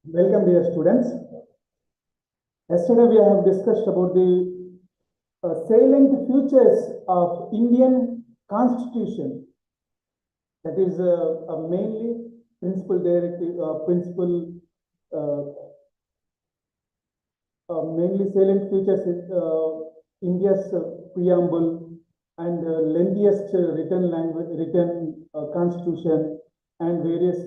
Welcome, dear students. Yesterday we have discussed about the salient features of Indian Constitution. That is mainly principal directive, mainly salient features India's preamble and lengthiest written constitution and various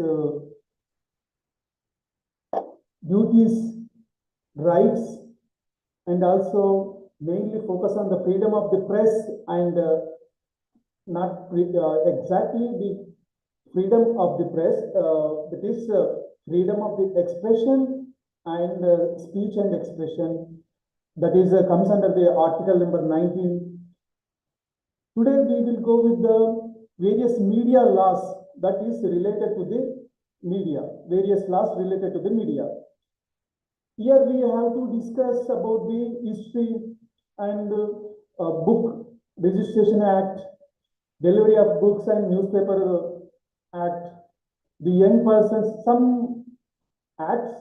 duties, rights, and also mainly focus on the freedom of the press and not exactly the freedom of the press, that is freedom of the expression and speech and expression, that is comes under the article number 19. Today we will go with the various media laws that is related to the media, various laws related to the media. Here we have to discuss about the history and book registration act, delivery of books and newspaper act, the young persons, some acts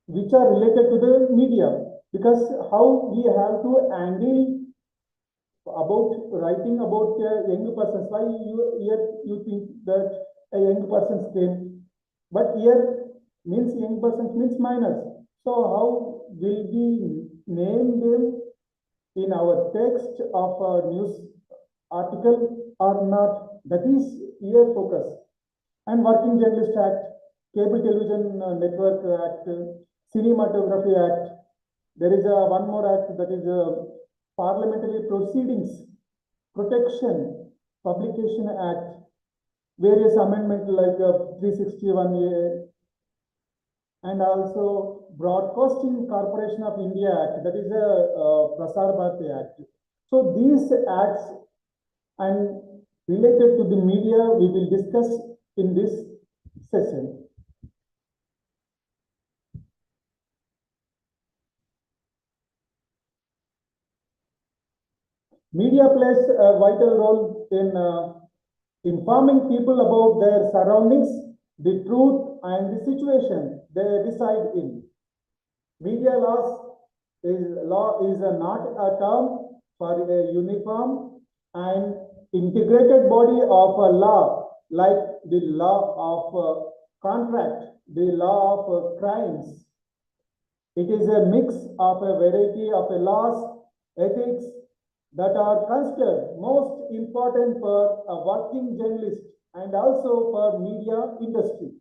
which are related to the media, because how we have to handle about writing about young persons. Why you think that a young persons came, but here means young persons means minors. So how will we name them in our text of a news article or not? That is here focus. And Working Journalist Act, Cable Television Network Act, Cinematography Act. There is one more act, that is Parliamentary Proceedings Protection Publication Act. Various amendments like 361A, and also Broadcasting Corporation of India Act, that is a Prasar Bharati Act. So these acts and related to the media we will discuss in this session. Media plays a vital role in informing people about their surroundings, the truth and the situation they reside in. Media law is not a term for a uniform and integrated body of a law, like the law of contract, the law of crimes. It is a mix of a variety of laws, ethics that are considered most important for a working journalist and also for media industry.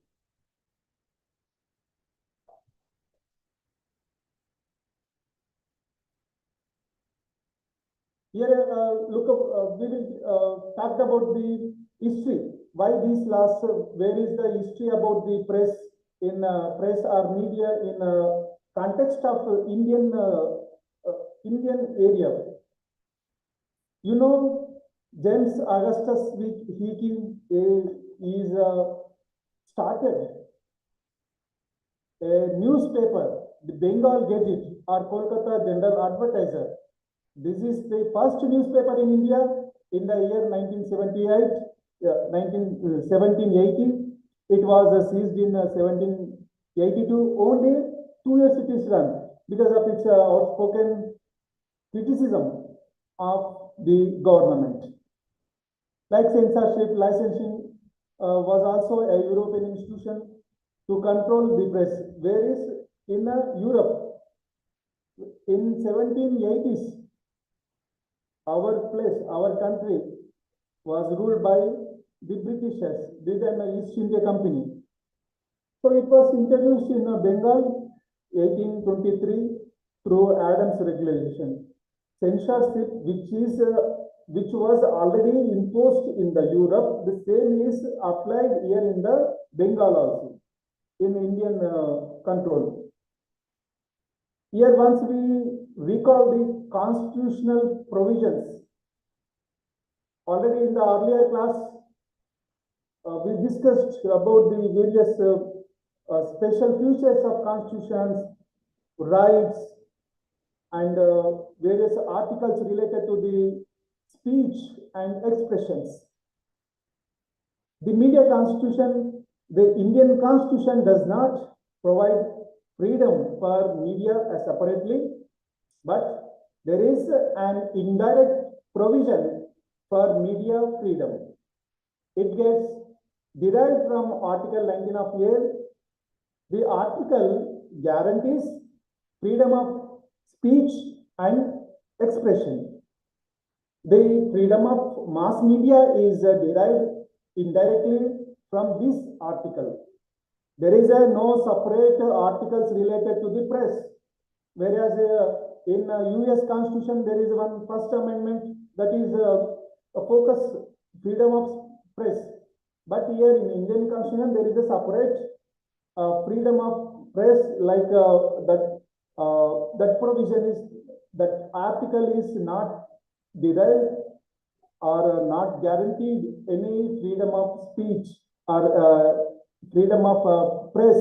Here, we will talk about the history. Why these laws? Where is the history about the press in press or media in context of Indian area? You know, James Augustus Hickey is started a newspaper, the Bengal Gazette or Kolkata General Advertiser. This is the first newspaper in India in the year 1780. It was seized in 1782. Only 2 years it is run because of its outspoken criticism of the government. Like censorship, licensing was also a European institution to control the press. Whereas in Europe, in 1780s, our country was ruled by the Britishers, the East India Company. So it was introduced in Bengal 1823 through Adams Regulation. Censorship, which was already imposed in the Europe, the same is applied here in the Bengal also, in Indian control. Here once we recall the constitutional provisions. Already in the earlier class, we discussed about the various special features of constitutions, rights, and various articles related to the speech and expressions. The media constitution, the Indian constitution does not provide freedom for media separately, but there is an indirect provision for media freedom. It gets derived from Article 19 of Yale. The article guarantees freedom of speech and expression. The freedom of mass media is derived indirectly from this article. There is no separate articles related to the press, whereas in US Constitution there is one First Amendment that is a focus freedom of press. But here in Indian Constitution there is a separate freedom of press, like that provision is, that article is not derived or not guaranteed any freedom of speech or freedom of press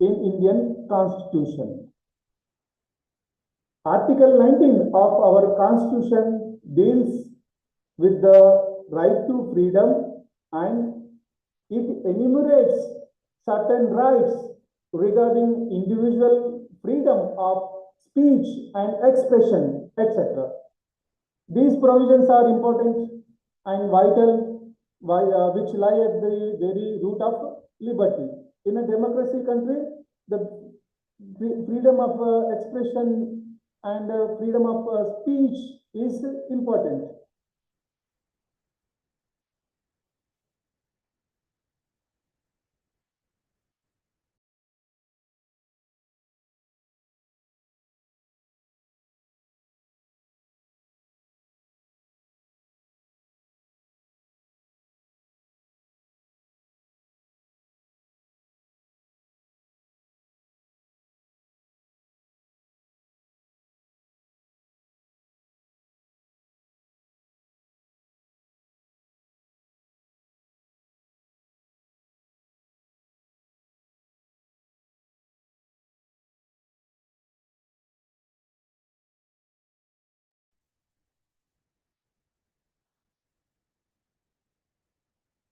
in Indian Constitution. Article 19 of our Constitution deals with the right to freedom, and it enumerates certain rights regarding individual freedom of speech and expression, etc. These provisions are important and vital, which lie at the very root of liberty. In a democracy country, the freedom of expression and freedom of speech is important.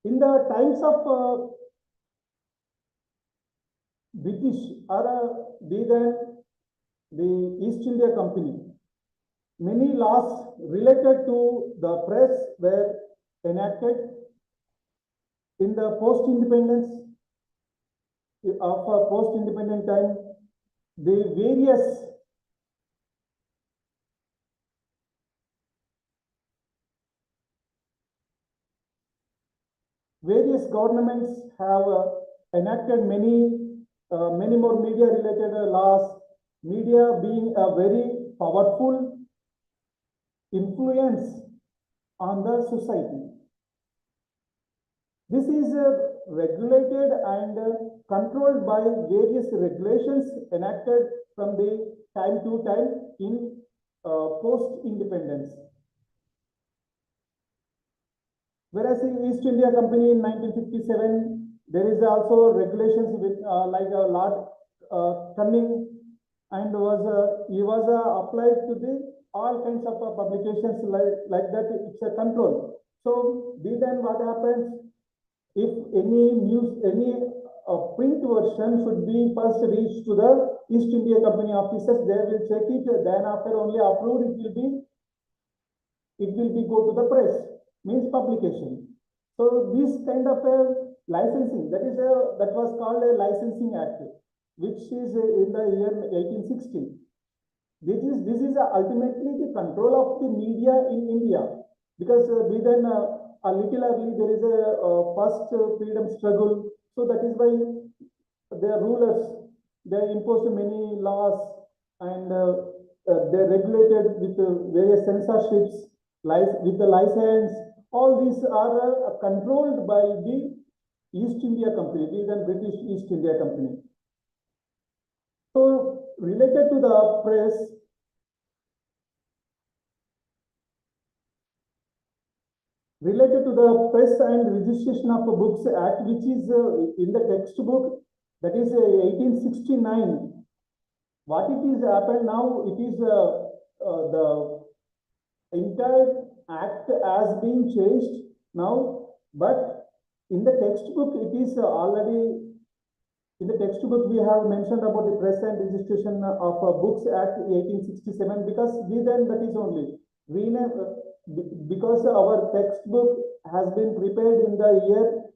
In the times of British or then the East India Company, many laws related to the press were enacted. In the post-independence of post-independent time, the various governments have enacted many more media related laws, media being a very powerful influence on the society. This is regulated and controlled by various regulations enacted from the time to time in post-independence. Whereas in East India Company in 1957, there is also regulations with like Lord Canning, and he was applied to the all kinds of publications like that. It's a control. So then what happens? If any news, any print version should be first reached to the East India Company officers, they will check it. Then after only approved, it will be go to the press, means publication. So this kind of a licensing, that was called a licensing act, which is in the year 1860. This is ultimately the control of the media in India, because then a little early there is a first freedom struggle. So that is why the rulers, they imposed many laws, and they regulated with various censorships, with the license. All these are controlled by the East India Company, the then British East India Company. So related to the press, and Registration of Books Act, which is in the textbook, that is 1869. What it is happened now, it is the entire act has been changed now, but in the textbook it is already In the textbook, we have mentioned about the Press and Registration of Books Act 1867, because we then, that is only, we never, because our textbook has been prepared in the year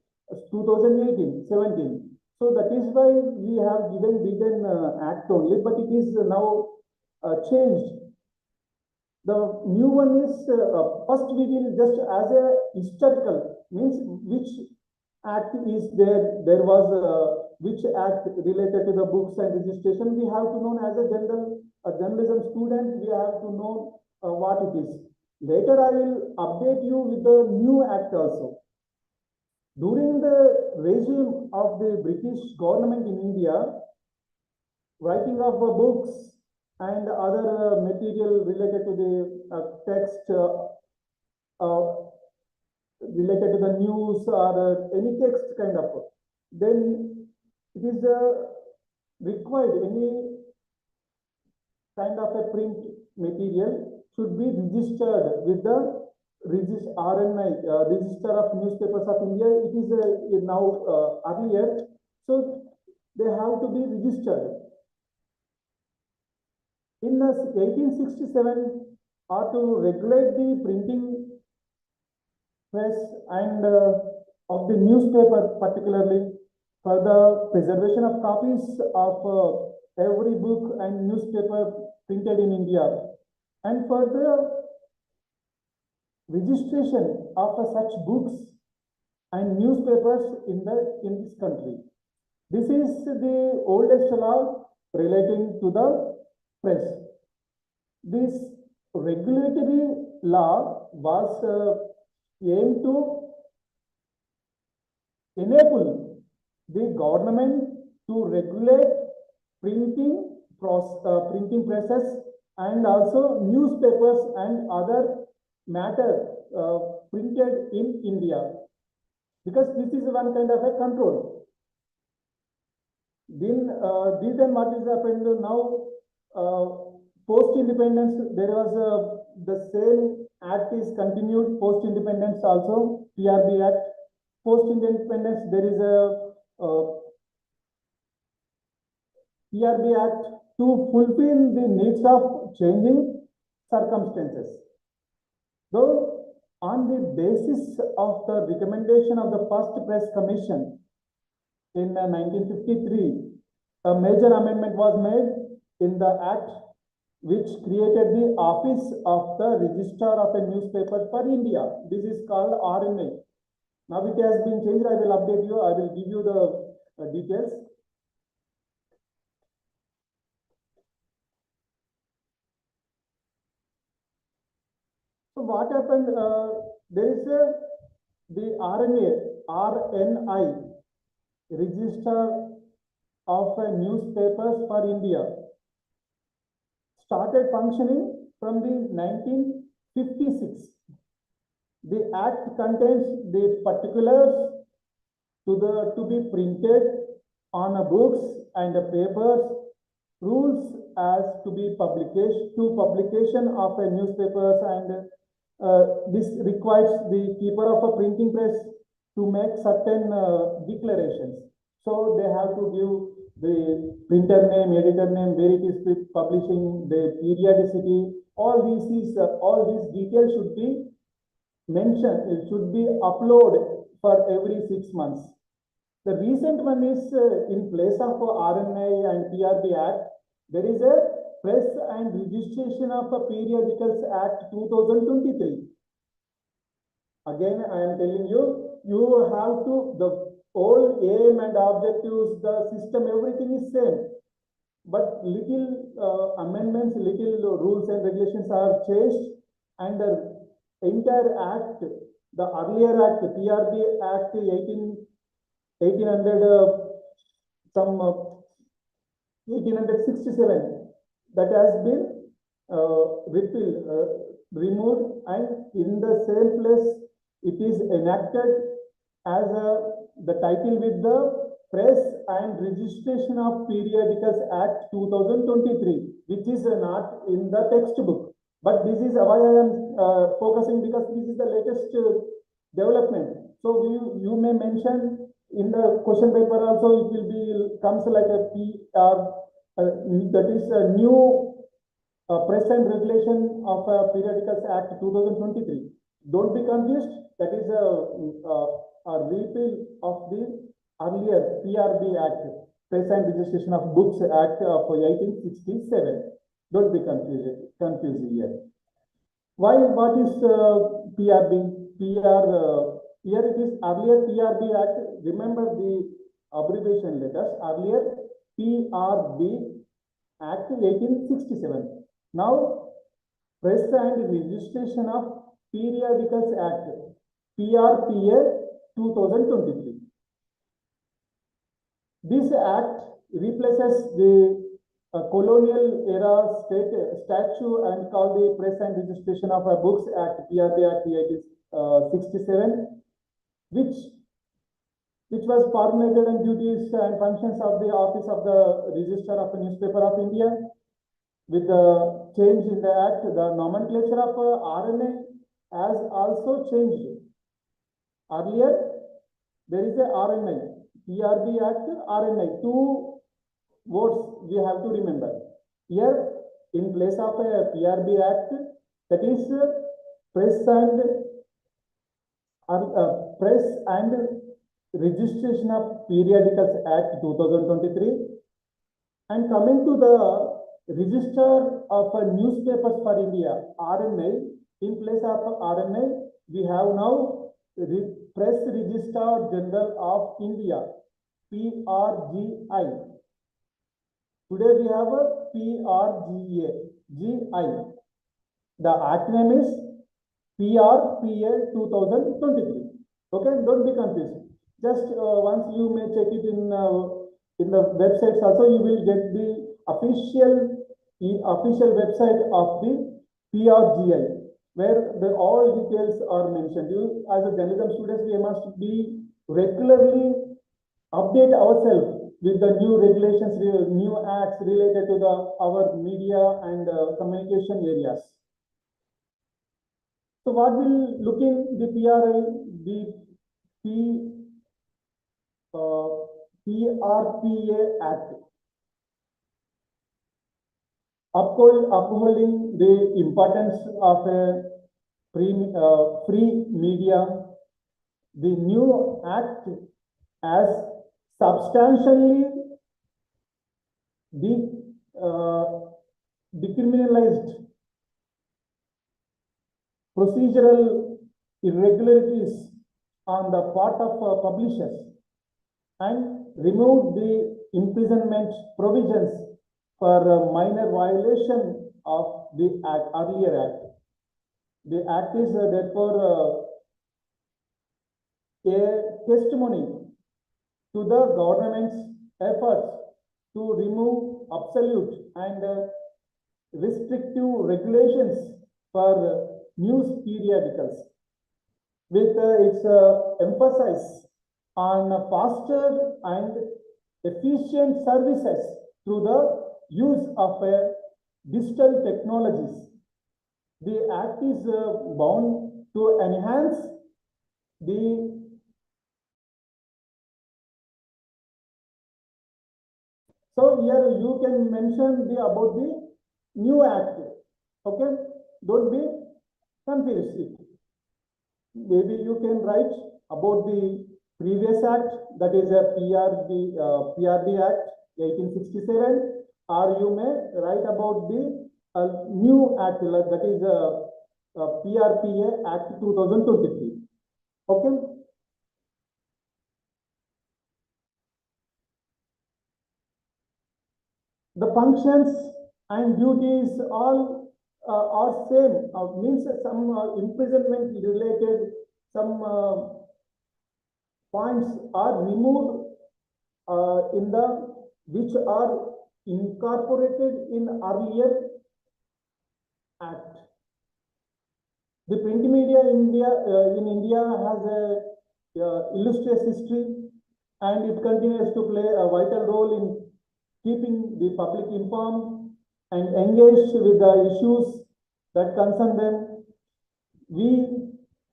2018, 17. So that is why we have given written act only, but it is now changed. The new one is, first we will just as a historical, means which act is there, there was which act related to the books and registration, we have to know as a journalism student, we have to know what it is. Later I will update you with the new act also. During the regime of the British government in India, writing of books and other material related to the text, related to the news or any text kind of, then it is required, any kind of a print material should be registered with the RNI, Register of Newspapers of India. It is now earlier, so they have to be registered. In 1867, or to regulate the printing press and of the newspaper, particularly for the preservation of copies of every book and newspaper printed in India, and for the registration of such books and newspapers in this country. This is the oldest law relating to the press. This regulatory law was aimed to enable the government to regulate printing presses and also newspapers and other matter printed in India, because this is one kind of a control. Then what is happened now, post independence, there was the same act is continued post independence also, PRB Act. Post independence, there is a PRB Act to fulfill the needs of changing circumstances. Though on the basis of the recommendation of the first Press Commission in 1953, a major amendment was made in the Act which created the Office of the Registrar of a Newspaper for India. This is called RNA. Now it has been changed. I will update you. I will give you the details. So what happened? There is the RNI, Register of Newspapers for India, started functioning from the 1956. The Act contains the particulars to be printed on books and papers, rules as to be publication of a newspapers, and this requires the keeper of a printing press to make certain declarations. So they have to give the printer name, editor name, where it is publishing, the periodicity. All these details should be mentioned. It should be uploaded for every 6 months. The recent one is in place of RNI and PRB Act, there is a Press and Registration of Periodicals Act 2023. Again, I am telling you, you have to, the whole aim and objectives, the system, everything is same. But little amendments, little rules and regulations are changed, and the entire act, the earlier act, PRB Act 1867, that has been removed, and in the same place it is enacted as the title with the Press and Registration of Periodicals Act 2023, which is not in the textbook. But this is why I am focusing, because this is the latest development. So you may mention in the question paper also it will be comes like a PR, that is a new Press and Regulation of Periodicals Act 2023. Don't be confused. That is a repeal of the earlier PRB Act, Press and Registration of Books Act of 1867. Don't be confused here. Why? What is PRB? Here it is earlier PRB Act. Remember the abbreviation letters. Earlier PRB Act 1867. Now Press and Registration of Periodicals Act PRPA 2023. This act replaces the colonial era statute and called the Press and Registration of Books Act PRB Act 1867, which was formulated and duties and functions of the Office of the Registrar of the Newspaper of India. With the change in the act, the nomenclature of RNA has also changed. Earlier, there is a RNA, PRB Act, RNA, two words we have to remember. Here, in place of a PRB Act, that is Press and Registration of Periodicals Act 2023, and coming to the Register of Newspapers for India, RNA, in place of RNA, we have now Press Register General of India, PRGI. Today we have a PRGI. The act name is PRPA 2023. Okay, don't be confused. Just once you may check it in the websites also, you will get the official website of the PRGI, where all details are mentioned. You, as a journalism students, we must be regularly update ourselves with the new regulations, new acts related to our media and communication areas. So what will look in the PRPA Act? Upholding the importance of a free media, the new act has substantially decriminalized procedural irregularities on the part of publishers and removed the imprisonment provisions for minor violation of the earlier act. The act is therefore a testimony to the government's efforts to remove absolute and restrictive regulations for news periodicals, with its emphasis on faster and efficient services through the use of digital technologies. The act is bound to enhance the So here you can mention about the new act. Okay, don't be confused. Maybe you can write about the previous act, that is a PRB Act 1867, or you may write about the new act, that is PRPA Act 2023. Okay. The functions and duties all are same. Means some imprisonment related, some points are removed which are incorporated in earlier act. The print media in India has a illustrious history, and it continues to play a vital role in keeping the public informed and engaged with the issues that concern them. We,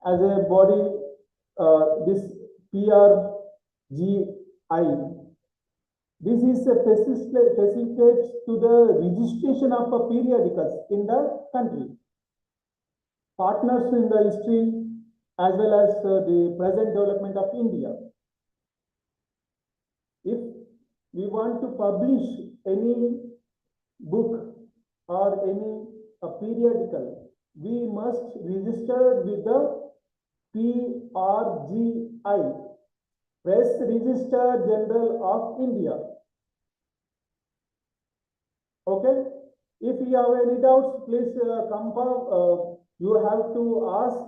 as a body, this GI. This is a facilitates to the registration of a periodicals in the country. Partners in the history as well as the present development of India. If we want to publish any book or any periodical, we must register with the PRGI, Press Register General of India. Okay, if you have any doubts, please come for, you have to ask.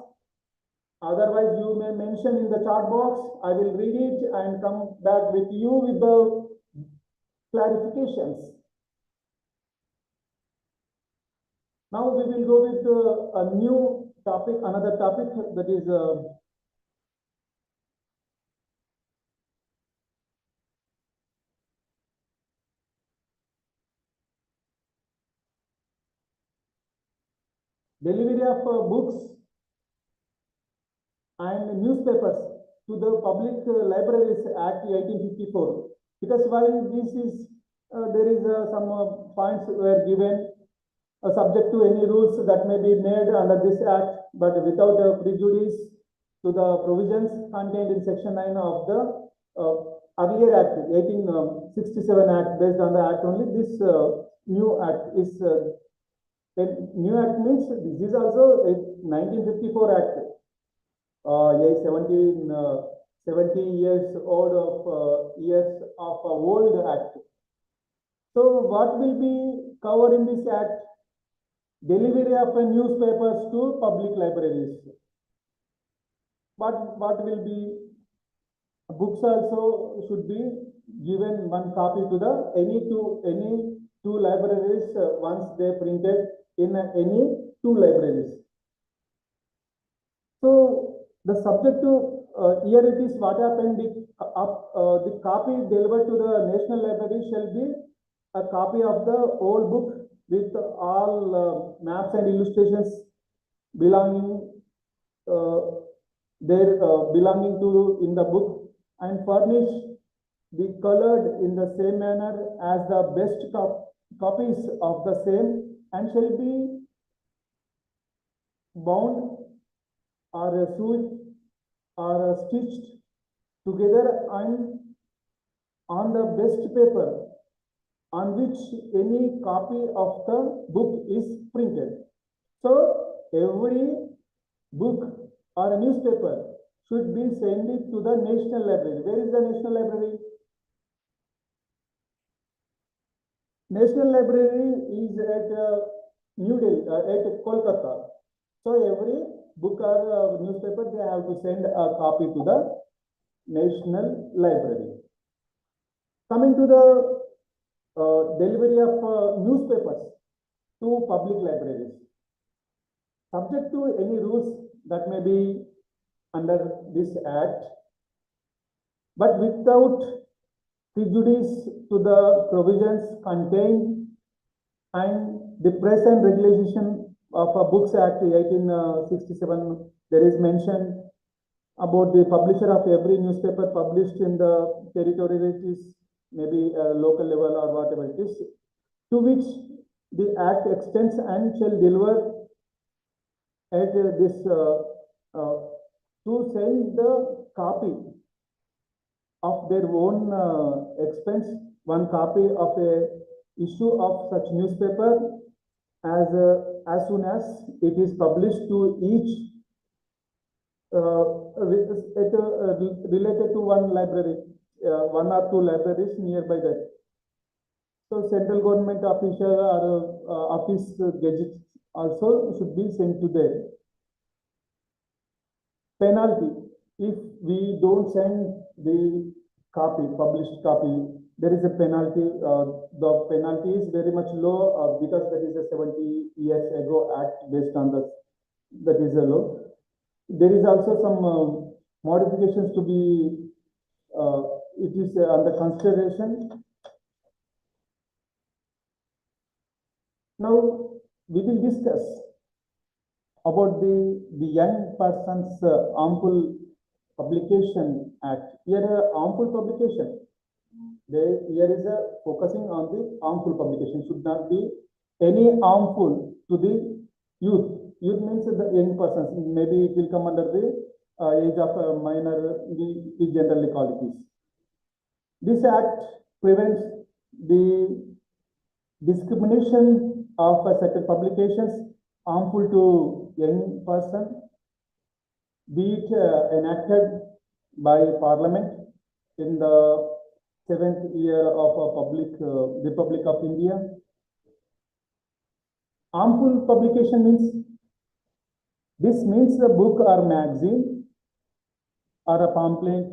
Otherwise, you may mention in the chat box. I will read it and come back with you with the clarifications. Now we will go with a new topic, another topic, that is delivery of books and newspapers to the Public Libraries Act 1854. Because why this is, there is some points were given subject to any rules that may be made under this act, but without prejudice to the provisions contained in section 9 of the earlier act, 1867 act. Based on the act only, this new act is, new act means this is also a 1954 act. 70 years old of years of old act. So what will be covered in this act? Delivery of newspapers to public libraries. What will be? Books also should be given one copy to the any two libraries once they printed in any two libraries. So the subject to here it is what happened. The copy delivered to the National Library shall be a copy of the old book with all maps and illustrations belonging belonging to in the book, and furnish the colored in the same manner as the best copies of the same, and shall be bound or sewed or stitched together and on the best paper on which any copy of the book is printed. So every book or a newspaper should be sent it to the National Library. Where is the National Library? National Library is at New Delhi, at Kolkata. So every book or newspaper, they have to send a copy to the National Library. Coming to the delivery of newspapers to public libraries. Subject to any rules that may be under this act, but without prejudice to the provisions contained and the Press and Regulation of Books Act 1867. There is mention about the publisher of every newspaper published in the territories, maybe local level or whatever it is, to which the act extends and shall deliver at this to send the copy of their own expense, one copy of a issue of such newspaper as soon as it is published to each related to one library, one or two libraries nearby that. So central government official or office gadgets also should be sent to there. Penalty: if we don't send the copy, published copy, there is a penalty. The penalty is very much low because that is a 70 years ago act based on that is a law. There is also some modifications to be, it is under consideration. Now we will discuss about the young person's harmful Publication Act. Here harmful publication. Here is a focusing on the harmful publication. Should not be any harmful to the youth. Youth means the young persons. Maybe it will come under the age of a minor. We generally call it this. This act prevents the discrimination of certain publications harmful to young person, be it enacted by Parliament in the 7th year of a Republic of India. Harmful publication means, this means a book or magazine or a pamphlet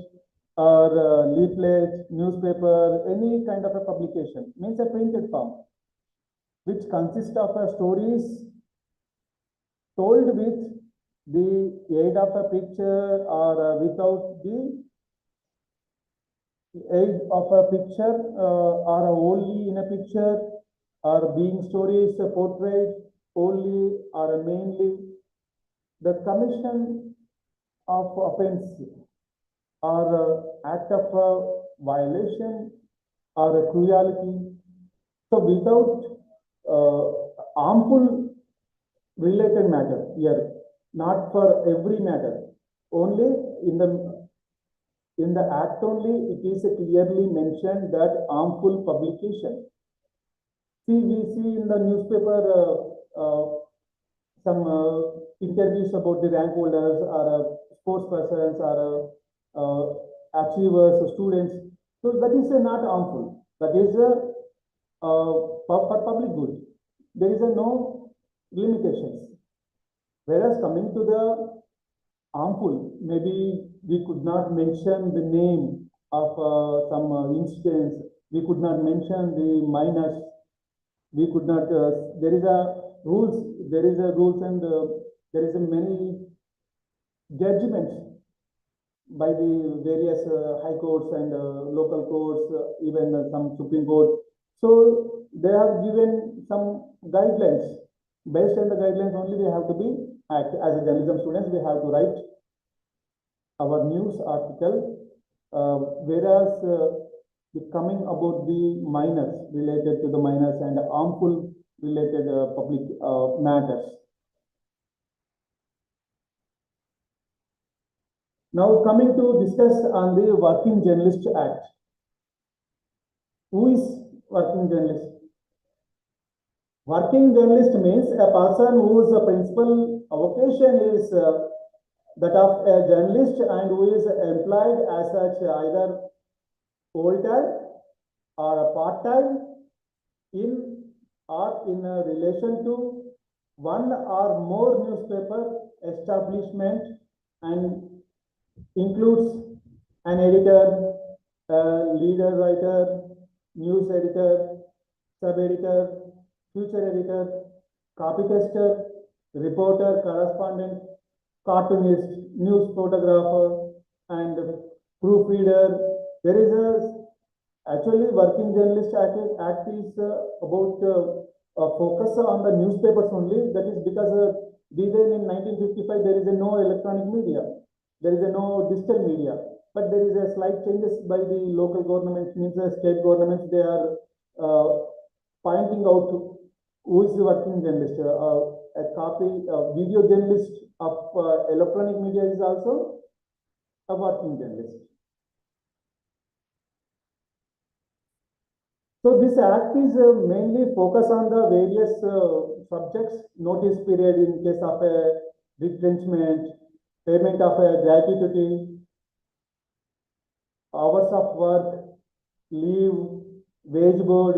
or a leaflet, newspaper, any kind of a publication, means a printed form, which consists of stories told with the aid of a picture or without the aid of a picture or only in a picture, or being stories portrayed only or mainly. The commission of offense or act of violation or cruelty. So without harmful related matter here, not for every matter, only in the act only it is clearly mentioned that harmful publication. See, we see in the newspaper some interviews about the rank holders or sports persons or achievers, students. So that is not harmful. That is for public good. There is no limitations. Whereas coming to the harmful, maybe we could not mention the name of some incidents. We could not mention the minors. We could not. There is a rules. There is a rules, and there is a many judgments by the various high courts and local courts, even some Supreme Court. So they have given some guidelines. Based on the guidelines only, we have to be act. As a journalism students, we have to write our news article. Whereas coming about the minors, related to the minors and harmful related public matters. Now coming to discuss on the Working Journalist Act. Who is working journalist? Working journalist means a person whose principal vocation is that of a journalist and who is employed as such either full-time or part-time in relation to one or more newspaper establishment, and includes an editor, leader writer, news editor, sub-editor, feature editor, copy tester, reporter, correspondent, cartoonist, news photographer, and proofreader. There is actually Working Journalist Act is about focus on the newspapers only. That is because then in 1955 there is no electronic media, there is no digital media, but there is a slight changes by the local governments, means the state governments. They are pointing out who is the working journalist. A video journalist of electronic media is also a working journalist. So this act is mainly focused on the various subjects: notice period in case of a retrenchment, payment of a gratuity, hours of work, leave, wage board,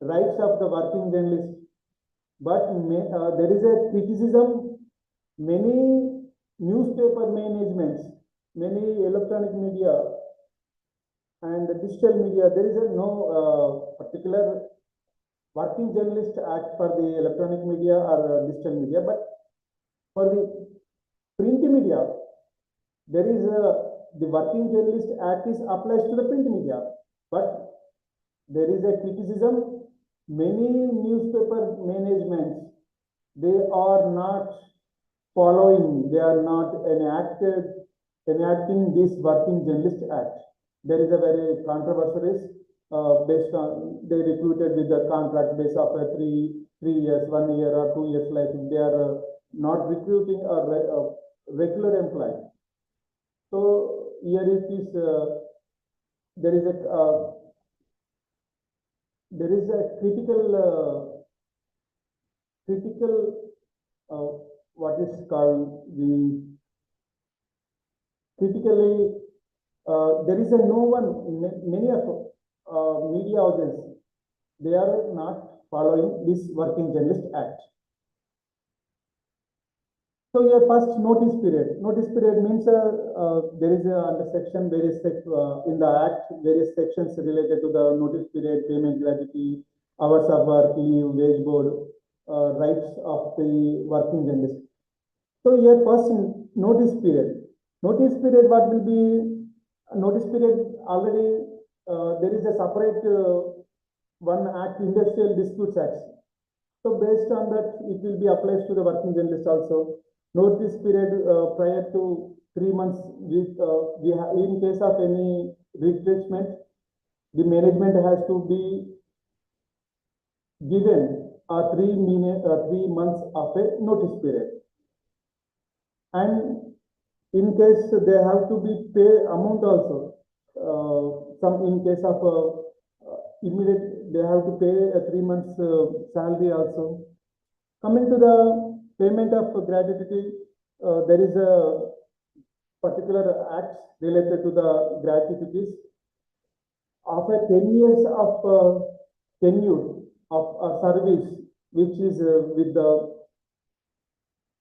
rights of the working journalist. But there is a criticism. Many newspaper managements, many electronic media and digital media, there is no particular Working Journalist Act for the electronic media or digital media, but for the print media, there is the Working Journalist Act is applies to the print media, but there is a criticism. Many newspaper managements, they are not following, they are not enacted enacting this Working Journalist Act. There is a very controversial based on they recruited with the contract base of 3 years, 1 year or 2 years, like they are not recruiting a regular employee. So here it is there is a critical what is called the critically there is a no one many of media houses, they are not following this Working Journalist Act. So your first notice period. Notice period means there is under section various in the act various sections related to the notice period, payment gratuity, hours of work, leave, wage board, rights of the working journalist. So here first notice period. Notice period, what will be notice period? Already there is a separate one act, Industrial Disputes Act. So based on that, it will be applied to the working journalist also. Notice period prior to 3 months, we have, in case of any retrenchment, the management has to be given a 3 months of a notice period. And in case they have to be pay amount also, some in case of immediate, they have to pay a 3 months salary also. Coming to the payment of gratuity, there is a particular act related to the gratuities. After 10 years of tenure of service, which is with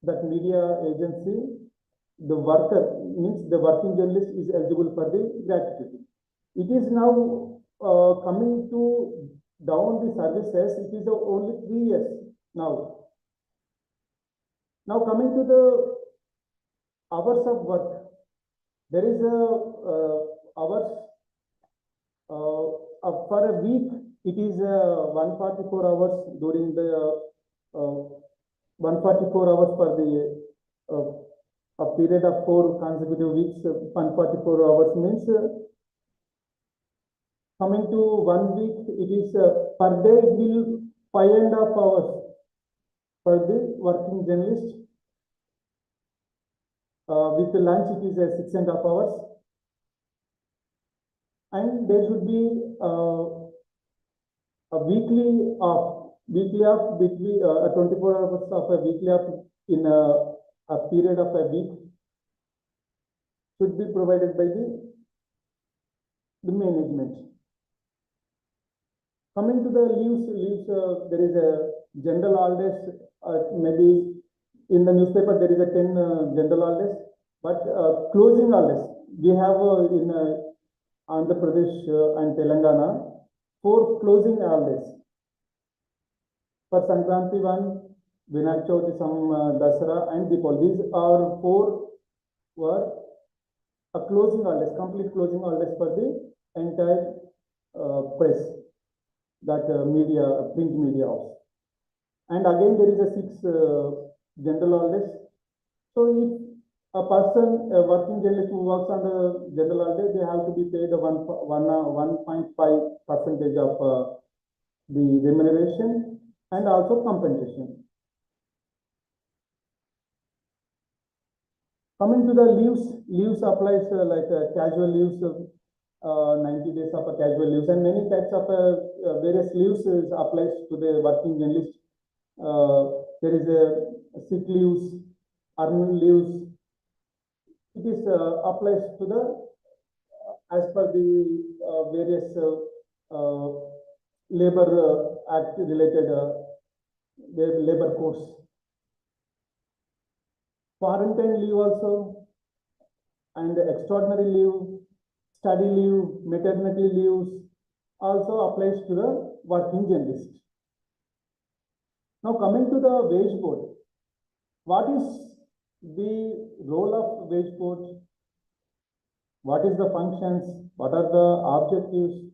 that media agency, the worker means the working journalist is eligible for the gratuity. It is now coming to down the services. It is only 3 years now. Now coming to the hours of work, there is a hours for a week. It is 144 hours during the 144 hours for the a period of 4 consecutive weeks. 144 hours means coming to 1 week. It is per day it will 5.5 hours for the working journalist. With the lunch, it is 6.5 hours. And there should be a weekly off between 24 hours of a weekly off in a period of a week should be provided by the management. Coming to the leaves, there is a general holidays, maybe in the newspaper there is a 10 general holidays, but closing holidays, we have in Andhra Pradesh and Telangana 4 closing holidays. For Sankranti one, Vinayak Chauthi, Dasara and Deepavali. These are 4 were a closing holidays, complete closing holidays for the entire press, that media, print media house. And again there is a 6 general holidays. So if a person, a working journalist who works on the general holiday, they have to be paid 1.5% of the remuneration and also compensation. Coming to the leaves applies like casual leaves, 90 days of a casual leaves, and many types of various leaves applies to the working journalist. There is a sick leaves, earned leaves. It is applies to the as per the various labor act related labor codes. Quarantine leave also, and extraordinary leave, study leave, maternity leaves also applies to the working journalist. Now coming to the wage board, what is the role of wage board? What is the functions? What are the objectives?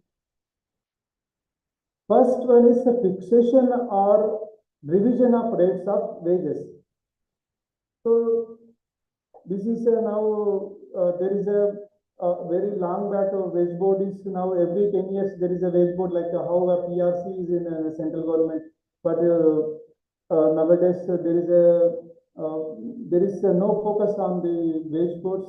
First one is the fixation or revision of rates of wages. So this is now there is a very long back wage board is now every 10 years there is a wage board like how a PRC is in central government, but nowadays there is no focus on the wage boards.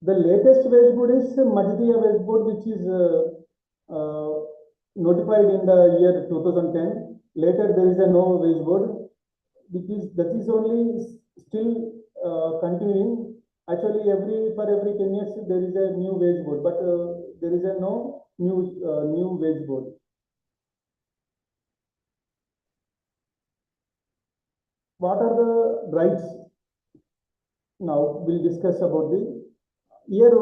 The latest wage board is Madhya Wage Board, which is notified in the year 2010. Later, there is a no wage board, that is only still continuing. Actually, for every 10 years there is a new wage board, but there is a no new wage board. What are the rights? Now we'll discuss about the here.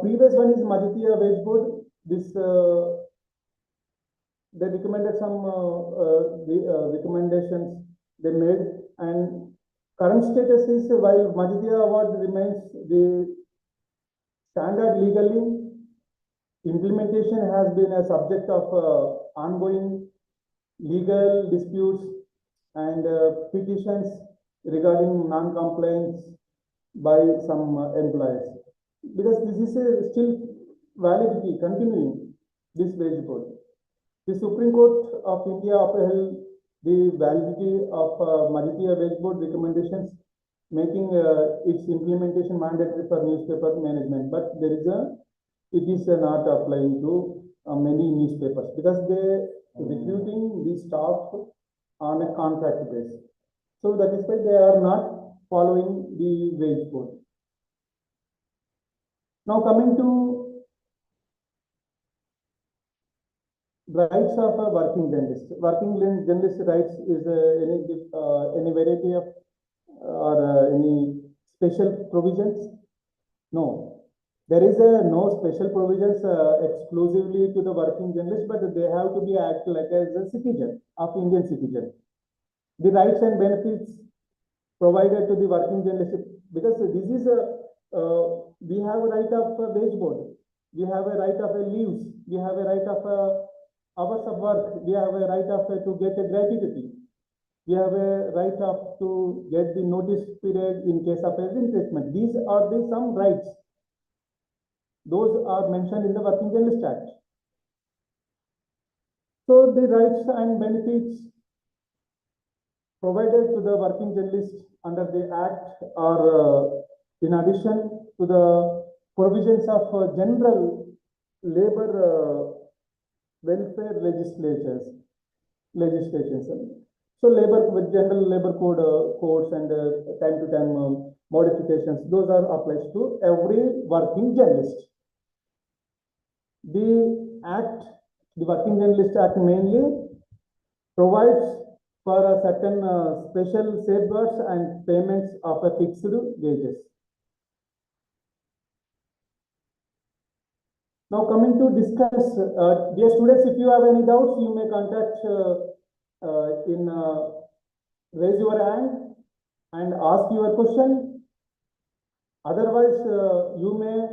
Previous one is Madhya Wage Board. This they recommended some recommendations they made, and current status is while Madhya Award remains the standard legally, implementation has been a subject of ongoing legal disputes and petitions regarding non-compliance by some employers, because this is still validity continuing this wage board. The Supreme Court of India upheld the validity of Madhya Wage Board recommendations, making its implementation mandatory for newspaper management. But it is not applying to many newspapers because they recruiting the staff on a contract basis. So that is why they are not following the wage code. Now coming to rights of a working journalist. Working journalist rights is any variety of or any special provisions? No. There is no special provisions exclusively to the working journalist, but they have to be act like as a citizen of Indian citizen. The rights and benefits provided to the working journalist, because this is we have a right of a wage board, we have a right of a leaves, we have a right of hours of work, we have a right of to get a gratuity, we have a right of to get the notice period in case of a replacement. These are some rights. Those are mentioned in the Working Journalist Act. So the rights and benefits provided to the working journalist under the Act are in addition to the provisions of general labor welfare legislations. So general labor codes and time to time modifications, those are applied to every working journalist. The Working Journalist Act mainly provides for a certain special safeguards and payments of a fixed wages. Now coming to discuss, dear students, if you have any doubts, you may contact raise your hand and ask your question. Otherwise, you may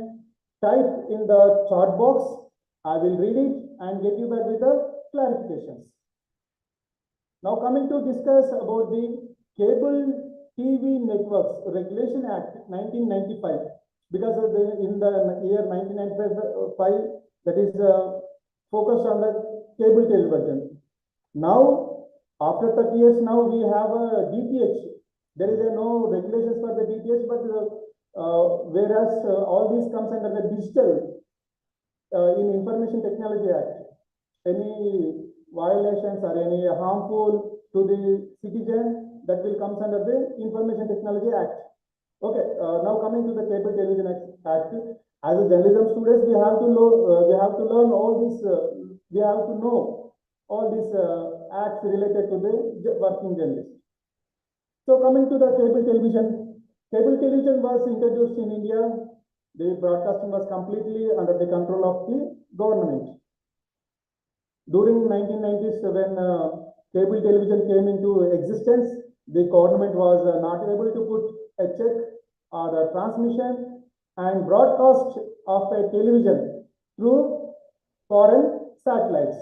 type in the chat box. I will read it and get you back with the clarifications. Now coming to discuss about the Cable TV Networks Regulation Act 1995, because in the year 1995 that is focused on the cable television. Now after 30 years now we have a DTH. There is no regulations for the DTH, but whereas all these comes under the digital in Information Technology Act. Any violations or any harmful to the citizen, that will comes under the Information Technology Act. Okay, now coming to the Cable Television Act. As a journalism students, we have to learn all this. We have to know all these acts related to the working journalist. So coming to the cable television was introduced in India The broadcasting was completely under the control of the government. During 1990s, when cable television came into existence, the government was not able to put a check or a transmission and broadcast of a television through foreign satellites.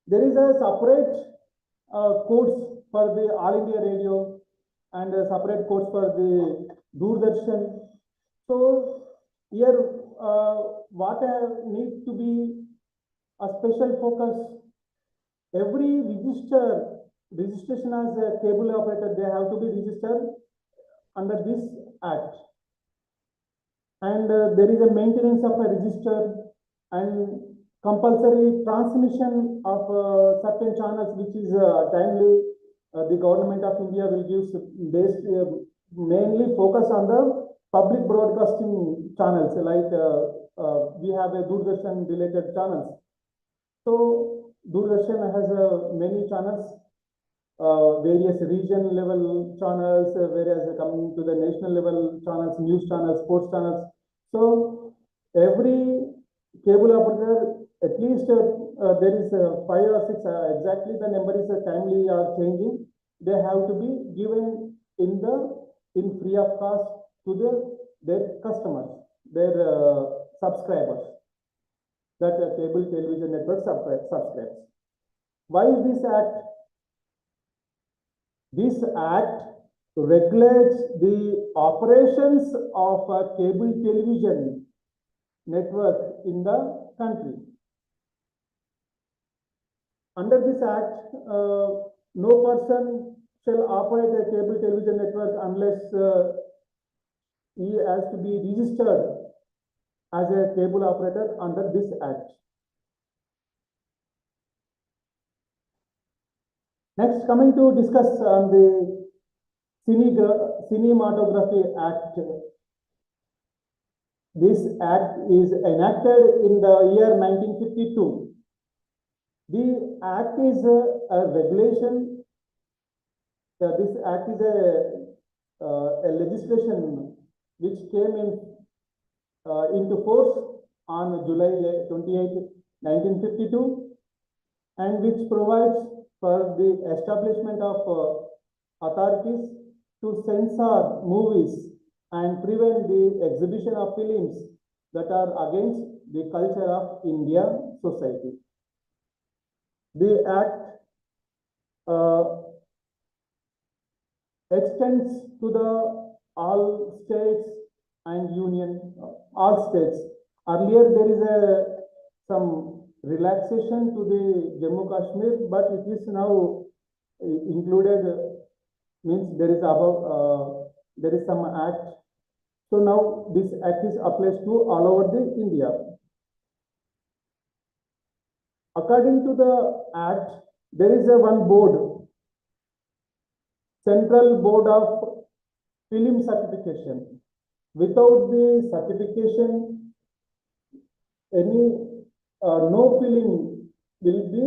There is a separate codes for the All India Radio and a separate codes for the Doordarshan. So here, what needs to be a special focus. Every registration as a cable operator, they have to be registered under this act. And there is a maintenance of a register and compulsory transmission of certain channels, which is timely. The government of India will give based mainly focus on the public broadcasting channels, like we have a Doordarshan related channels. So Doordarshan has many channels, various region level channels, whereas coming to the national level channels, news channels, sports channels. So every cable operator, at least there is 5 or 6, exactly the number is timely or changing. They have to be given in free of cost to their customers, their subscribers, that cable television network subscribes. Why is this act? This act regulates the operations of a cable television network in the country. Under this act, no person shall operate a cable television network unless he has to be registered as a cable operator under this act. Next, coming to discuss on the Cinematography Act. This act is enacted in the year 1952. The act is a regulation. This act is a legislation which came into force on July 28, 1952, and which provides for the establishment of authorities to censor movies and prevent the exhibition of films that are against the culture of Indian society. The act extends to the all states and union, all states. Earlier there is some relaxation to the Jammu Kashmir, but it is now included, means there is some act. So now this act is applies to all over the India. According to the act, there is one board, Central Board of Film Certification. Without the certification, no film will be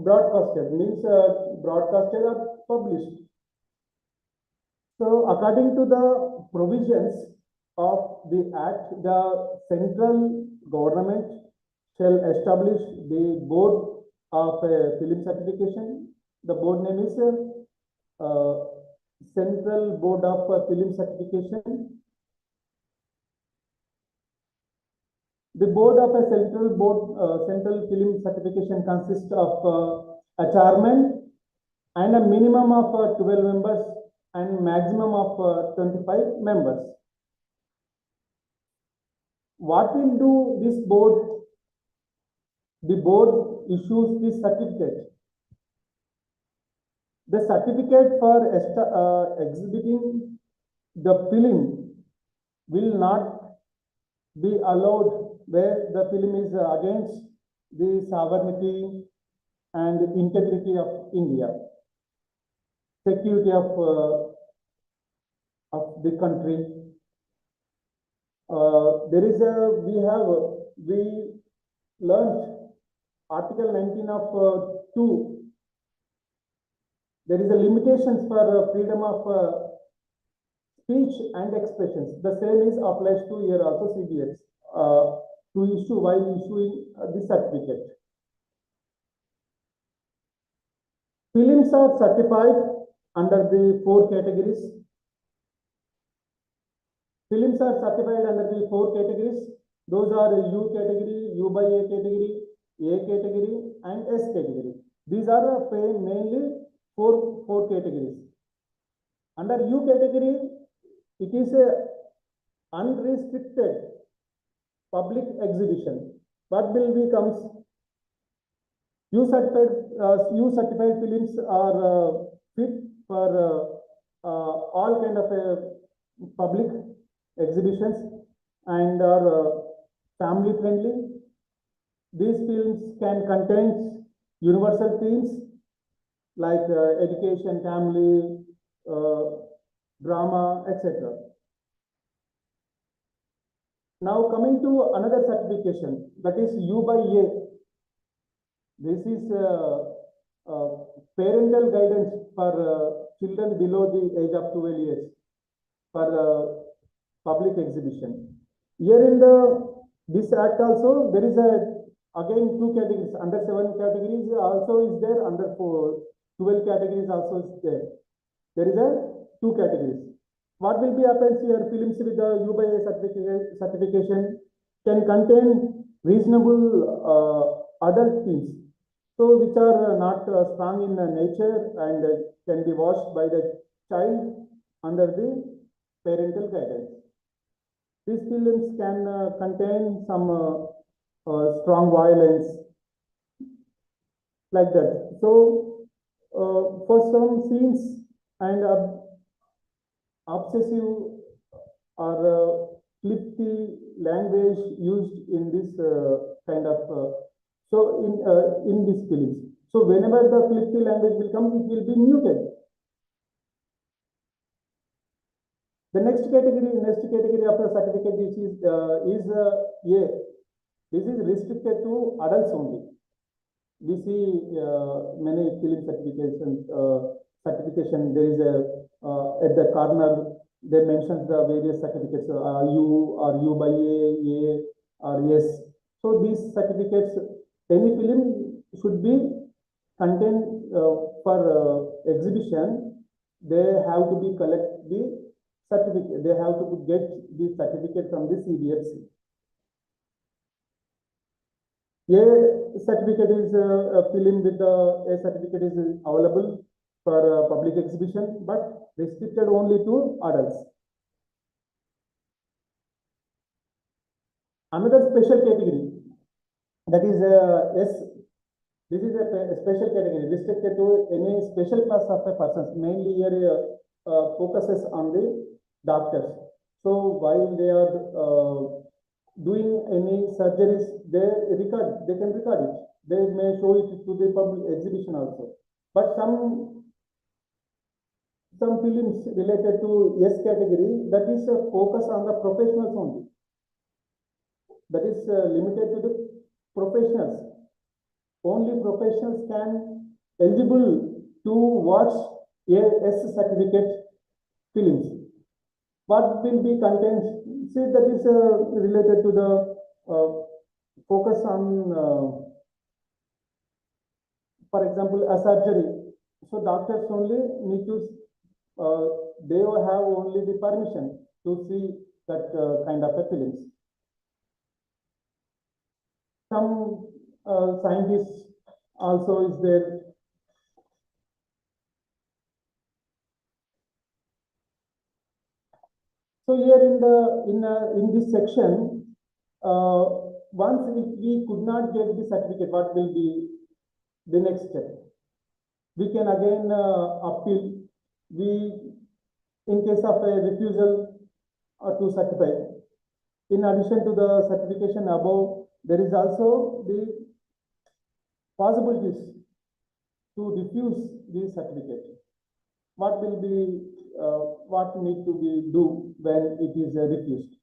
broadcasted, means broadcasted or published. So according to the provisions of the act, the central government shall establish the board of film certification. The board name is Central Board of Film Certification. The board of a central film certification consists of a chairman and a minimum of 12 members and maximum of 25 members. What will do this board? The board issues the certificate. The certificate for exhibiting the film will not be allowed where the film is against the sovereignty and integrity of India, security of the country. We learned Article 19 of 2 there is a limitations for freedom of speech and expressions. The same is applies to here also CBS to issue while issuing the certificate. Films are certified under the 4 categories. Films are certified under the 4 categories. Those are U category, U by A category, A category, and S category. These are mainly four categories. Under U category, it is a unrestricted public exhibition. What will becomes U certified films are fit for all kind of public exhibitions and are family friendly. These films can contain universal themes like education, family, drama, etc. Now coming to another certification, that is U by A. This is parental guidance for children below the age of 12 years for public exhibition. Here in this act also, there is again 2 categories. Under 7 categories also is there, under 12 categories also is there. There is 2 categories. What will be happens here? Films with the U by A certification can contain reasonable adult themes, so which are not strong in nature and can be watched by the child under the parental guidance. These films can contain some strong violence like that. So for some scenes and obsessive or flirty language used in this kind of in these films. So whenever the flirty language will come, it will be muted. The next category of the certificate is A. This is restricted to adults only. We see many film certification. There is at the corner they mention the various certificates, U or U by A or S. So these certificates, any film should be contained for exhibition. They have to be collect the certificate. They have to get the certificate from the CBFC. A certificate is a film with a certificate is available for public exhibition, but restricted only to adults. Another special category, that is S. This is a special category restricted to any special class of a persons. Mainly here focuses on the doctors. So while they are doing any surgeries, they can record it. They may show it to the public exhibition also. But some films related to S category, that is focus on the professionals only. That is limited to the professionals. Only professionals can eligible to watch S certificate films. What will be contained? See, that is related to the focus on, for example, a surgery. So doctors only need to, they have only the permission to see that kind of a films. Some scientists also is there. So here in this section, once if we could not get the certificate, what will be the next step? We can again appeal. In case of a refusal to certify, in addition to the certification above, there is also the possibilities to refuse the certificate. What will be what need to be do when it is refused?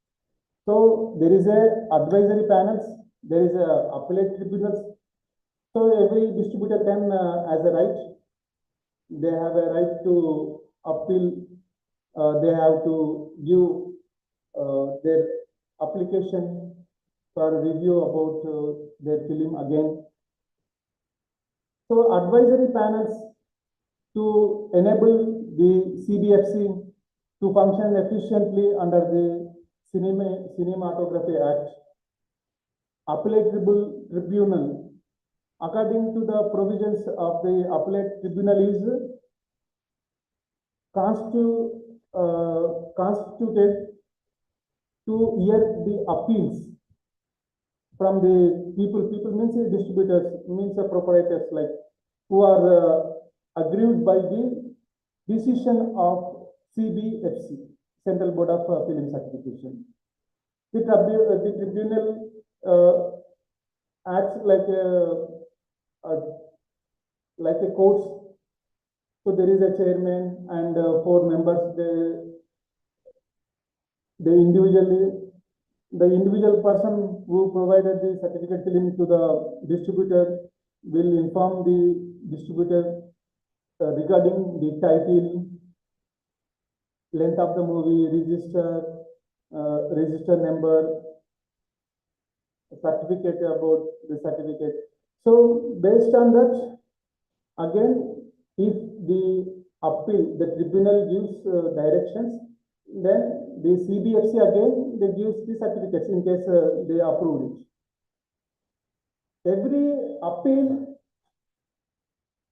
So there is a advisory panels, there is a appellate tribunals. So every distributor can as a right they have a right to appeal. They have to give their application for review about their film again. So advisory panels to enable the CBFC to function efficiently under the Cinematography Act. Appellate tribunal, according to the provisions of the appellate tribunal, is constituted to hear the appeals from the people. People means the distributors, means the proprietors, like who are aggrieved by the decision of CBFC, Central Board of Film Certification. The tribunal acts like a court. So there is a chairman and 4 members. They the individual person who provided the certificate film to the distributor will inform the distributor regarding the title, length of the movie, register number, certificate about the certificate. So based on that, again, if the appeal, the tribunal gives directions, then the CBFC again, they gives the certificates in case they approve it. Every appeal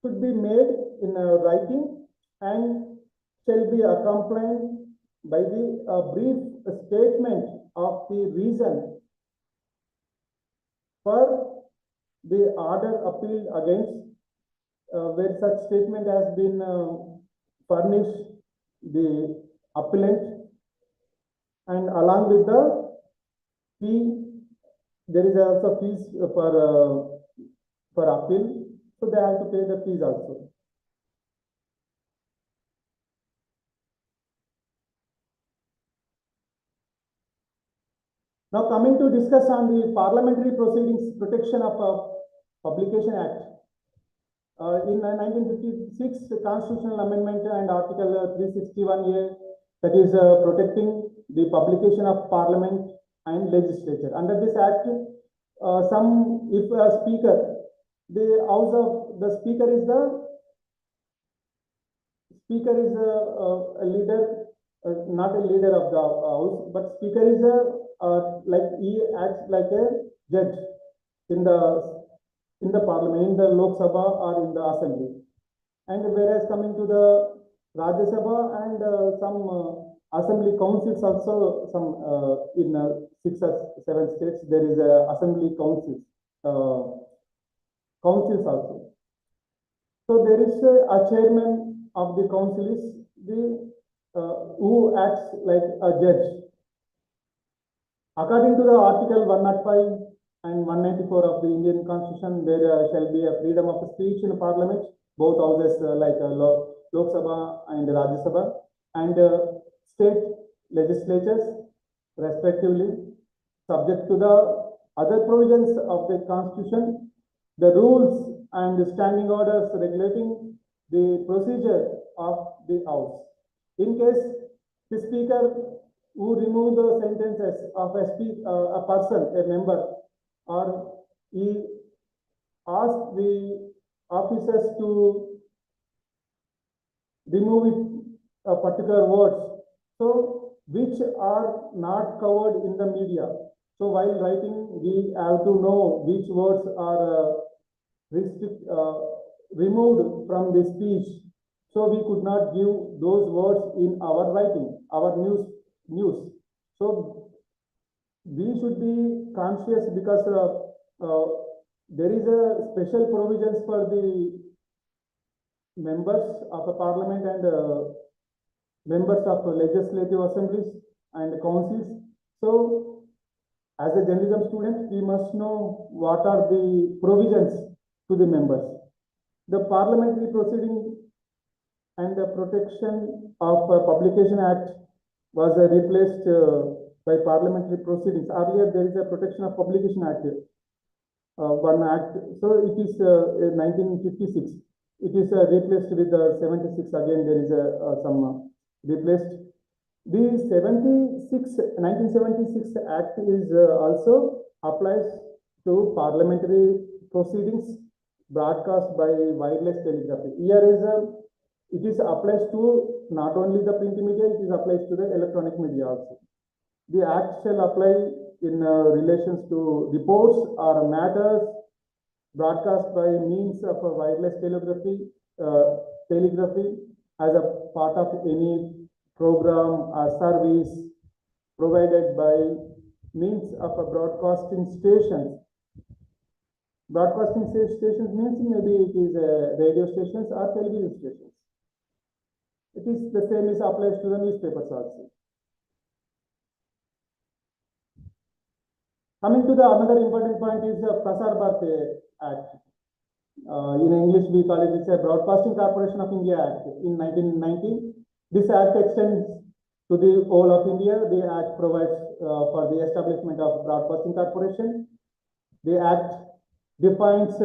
should be made in writing and shall be accompanied by the brief statement of the reason for the order appealed against, where such statement has been furnished the appellant, and along with the fee, there is also fees for appeal, so they have to pay the fees also. Now coming to discuss on the Parliamentary Proceedings Protection of Publication Act. In 1956, the Constitutional Amendment and Article 361A, that is protecting the publication of Parliament and Legislature. Under this Act, if a speaker, the speaker is a leader, not a leader of the house, but speaker is he acts like a judge in the parliament, in the Lok Sabha or in the assembly. And whereas coming to the Rajya Sabha and some assembly councils also, some in 6 or 7 states, there is a assembly councils also. So there is a chairman of the council is the who acts like a judge. According to the Article 105 and 194 of the Indian Constitution, there shall be a freedom of speech in Parliament, both houses Lok Sabha and Rajya Sabha, and state legislatures respectively, subject to the other provisions of the Constitution, the rules and the standing orders regulating the procedure of the House. In case the Speaker who remove the sentences of a person, a member, or he asks the officers to remove it, particular words, so which are not covered in the media. So while writing, we have to know which words are removed from the speech. So we could not give those words in our writing, our news. So we should be conscious, because there is a special provisions for the members of the parliament and members of legislative assemblies and councils. So as a journalism student, we must know what are the provisions to the members. The Parliamentary Proceeding and the Protection of Publication Act was replaced by Parliamentary Proceedings. Earlier, there is a Protection of Publication Act, one act. So it is 1956. it is replaced with the 76. Again, there is some replaced. The 1976 Act is also applies to parliamentary proceedings broadcast by wireless telegraphy. Here is it is applies to not only the print media, it is applies to the electronic media also. The Act shall apply in relations to reports or matters broadcast by means of a wireless telegraphy as a part of any program or service provided by means of a broadcasting stations. Broadcasting stations means maybe it is radio stations or television stations. It is the same as applies to the newspapers also. Coming to the another important point is the Prasar Bharati Act. In English, we call it, it's a Broadcasting Corporation of India Act in 1990. This act extends to the whole of India. The act provides for the establishment of Broadcasting Corporation. The act defines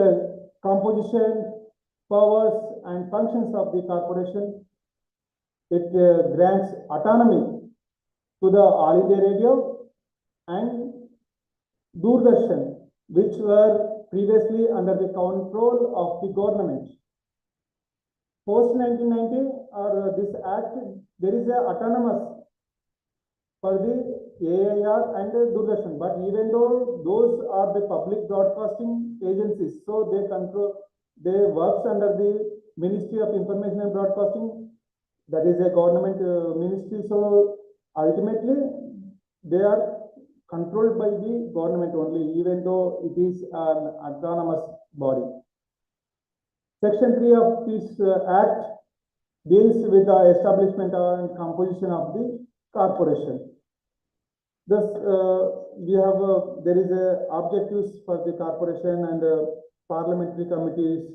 composition, powers, and functions of the corporation. It grants autonomy to the All India Radio and Doordarshan, which were previously under the control of the government. Post 1990, or this act, there is a autonomous for the AIR and Doordarshan, but even though those are the public broadcasting agencies, so they works under the Ministry of Information and Broadcasting, that is a government ministry, so ultimately they are controlled by the government only, even though it is an autonomous body. Section 3 of this act deals with the establishment and composition of the corporation. Thus, we have there is objectives for the corporation and parliamentary committees,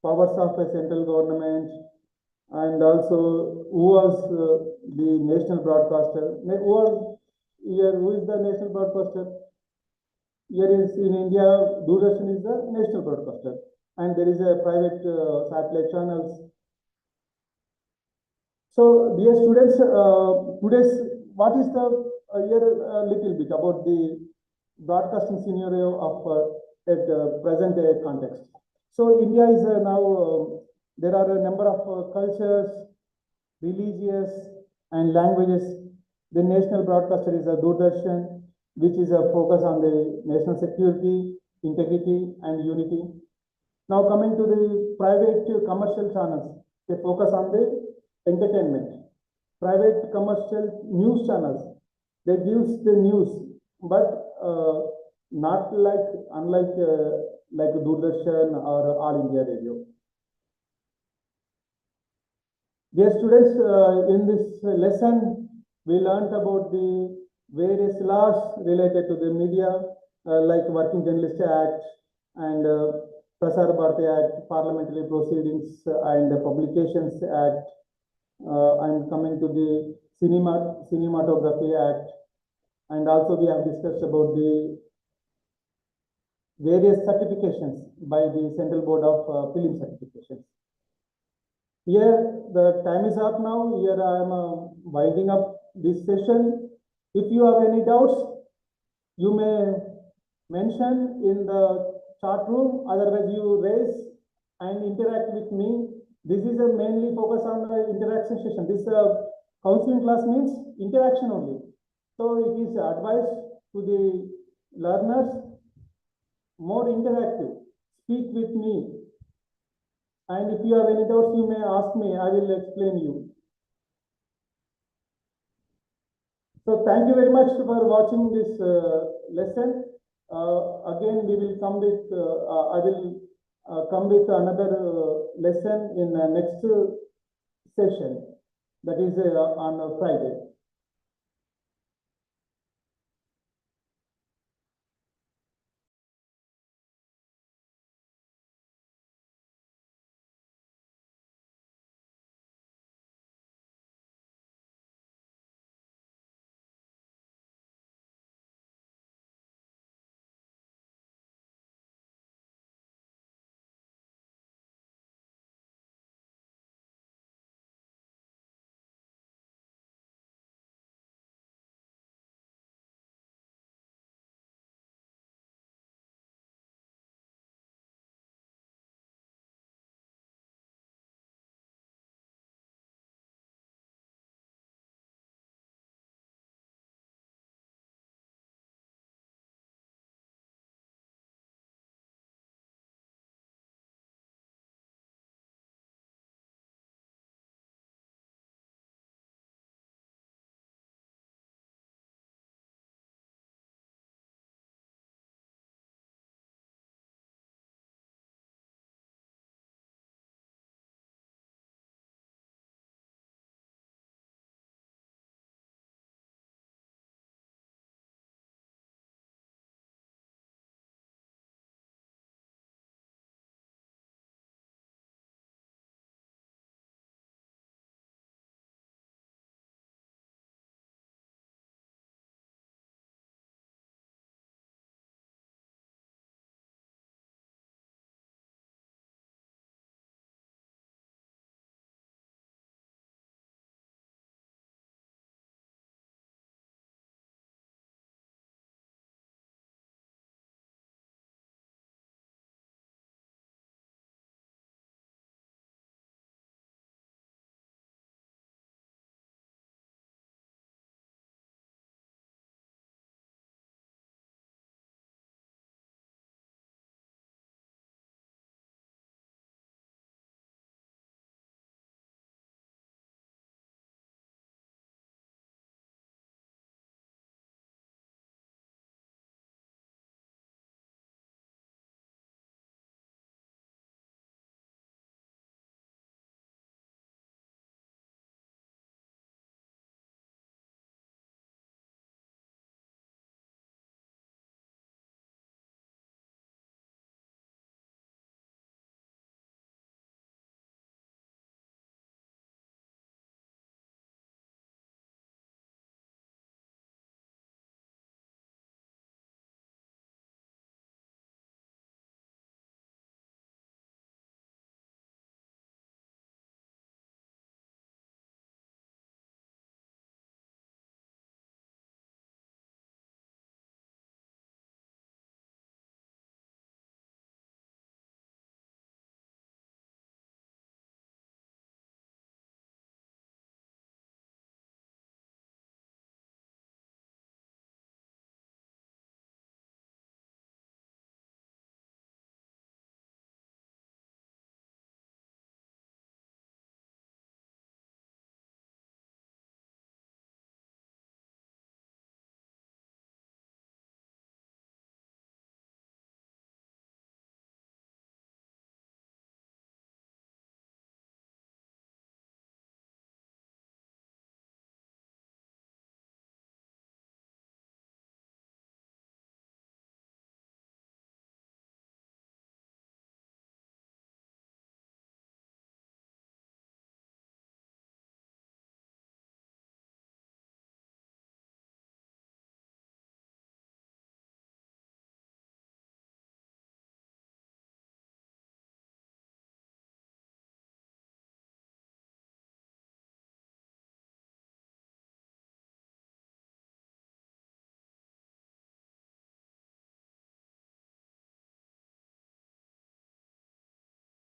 powers of a central government, and also who was the national broadcaster. Who is the national broadcaster? Here is in India, Doordarshan is the national broadcaster, and there is a private satellite channels. So, dear students, today's what is the here a little bit about the broadcasting scenario of at present context. So, India is now there are a number of cultures, religious, and languages. The national broadcaster is a Doordarshan, which is a focus on the national security, integrity, and unity. Now coming to the private commercial channels, they focus on the entertainment. Private commercial news channels, they gives the news, but not unlike like Doordarshan or All India Radio. Dear students, in this lesson, we learned about the various laws related to the media, like Working Journalist Act and Prasar Bharati Act, Parliamentary Proceedings and Publications Act. I'm coming to the Cinematography Act, and also we have discussed about the various certifications by the Central Board of Film Certifications. Here the time is up now. Here I am winding up this session. If you have any doubts, you may mention in the chat room, otherwise you raise and interact with me. This is a mainly focus on the interaction session. This counseling class means interaction only. So it is advised to the learners, more interactive, speak with me. And if you have any doubts, you may ask me, I will explain you. So thank you very much for watching this lesson. Again, we will come with, I will come with another lesson in next session, that is on Friday.